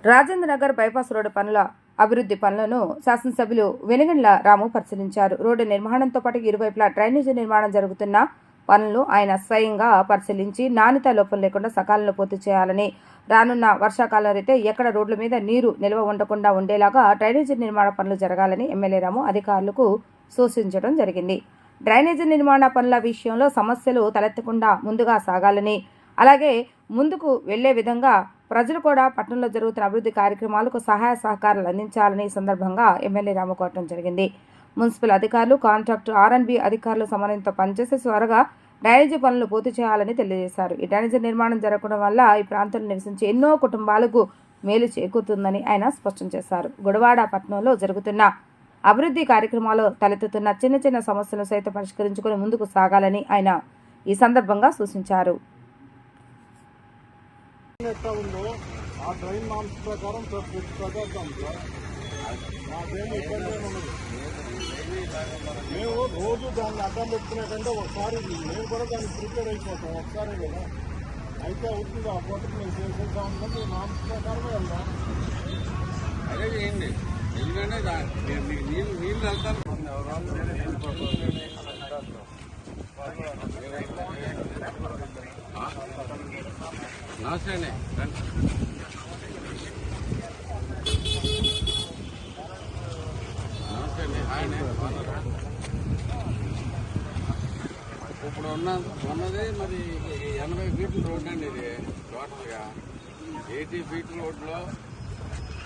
Rajendra Nagar bypass road పనుల అభివృద్ధి పనులను శాసనసభ్యులు వెనుగండ్ల రాము పరిశీలించారు. రోడ్డు నిర్మాణంతో పాటు ఇరువైపులా డ్రైనేజీ నిర్మాణం జరుగుతున్న పనులను ఆయన స్వయంగా పరిశీలించి నాణ్యత లోపం లేకుండా సకాలంలో పూర్తి చేయాలని, రానున్న వర్షాకాలం అయితే ఎక్కడ రోడ్ల మీద నీరు నిల్వ ఉండకుండా ఉండేలాగా డ్రైనేజీ నిర్మాణ పనులు జరగాలని ఎమ్మెల్యే రాము అధికారులకు సూచించడం జరిగింది. డ్రైనేజీ నిర్మాణ పనుల విషయంలో సమస్యలు తలెత్తకుండా ముందుగా సాగాలని, అలాగే ముందుకు వెళ్లే విధంగా ప్రజలు కూడా పట్టణంలో జరుగుతున్న అభివృద్ధి కార్యక్రమాలకు సహాయ సహకారాలు అందించాలని ఈ సందర్భంగా ఎమ్మెల్యే రాము కోరటం జరిగింది. మున్సిపల్ అధికారులు, కాంట్రాక్టు, ఆర్ఎండ్బి అధికారులు సమన్వయంతో పనిచేసి త్వరగా డ్రైనేజీ పనులు పూర్తి చేయాలని తెలియజేశారు. ఈ డ్రైనేజీ నిర్మాణం జరగడం వల్ల ఈ ప్రాంతంలో నివసించే ఎన్నో కుటుంబాలకు మేలు చేకూరుతుందని ఆయన స్పష్టం చేశారు. గుడివాడ పట్టణంలో జరుగుతున్న అభివృద్ధి కార్యక్రమాల్లో తలెత్తుతున్న చిన్న చిన్న సమస్యలను సైతం పరిష్కరించుకుని ముందుకు సాగాలని ఆయన ఈ సందర్భంగా సూచించారు. ఎట్లా ఉందో ఆ ట్రైన్ నామ్స్ ప్రకారం ప్రకారం మాకేమీ ఇబ్బంది ఉండదు. మేము రోజు దాన్ని అడ్డం పెట్టుకునే కంటే ఒకసారి మేము కూడా దాన్ని ప్రిపేర్ అయిపోతాం ఒకసారి కదా. అయితే అవుతుంది ఆ పూటకి మేము చేసేద్దాం అనుకుంటే నామ్స్ ప్రకారమే వెళ్దాం. అదే చేయండి, ఎందుకంటే నీళ్ళు వెళ్తాను. నమస్తే అండి. నమస్తే అండి. ఇప్పుడు ఉన్నది మరి 80 ఫీట్ల రోడ్ అండి. ఇది టోటల్గా 80 ఫీట్ల రోడ్లో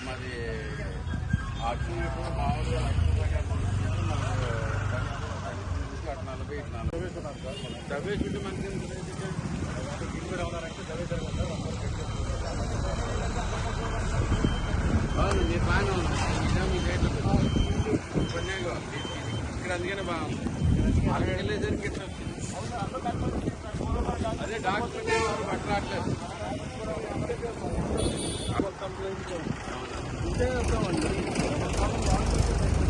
మరి అటు మామూలుగా 40 ఫీట్లు మనకి మీరు బాగానే ఉంది. మీ రేట్లు ఇక్కడ అందుకనే బాగుంది. అక్కడికి వెళ్ళేసరికి ఇట్లా వచ్చింది. అదే డాక్టర్ పట్టరాట్లేదు.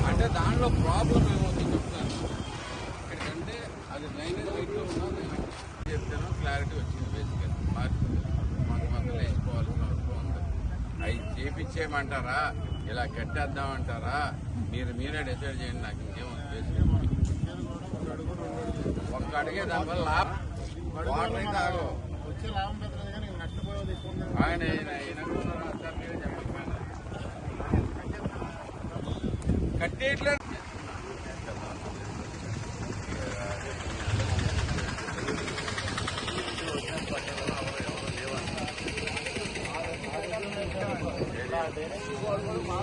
అంటే దాంట్లో ప్రాబ్లం ఏమవుతుంది చెప్తాను. ఎందుకంటే అది డ్రైనేజ్ వెయిట్లో ఉన్నది చెప్తాను. క్లారిటీ వచ్చింది. బేసిక్గా మాకు మొత్తం వేసుకోవాల్సిన అవసరం ఉంది. అవి చేపించేయమంటారా, ఇలా కట్టేద్దామంటారా, మీరే డిసైడ్ చేయండి. నాకు ఇంకేమో బేసిక్ ఒక్క అడిగే దానివల్ల వాటర్ అయితే ఆగో ఆయన మీరే చెప్పకపోయినా కట్టేయట్లేదు. మా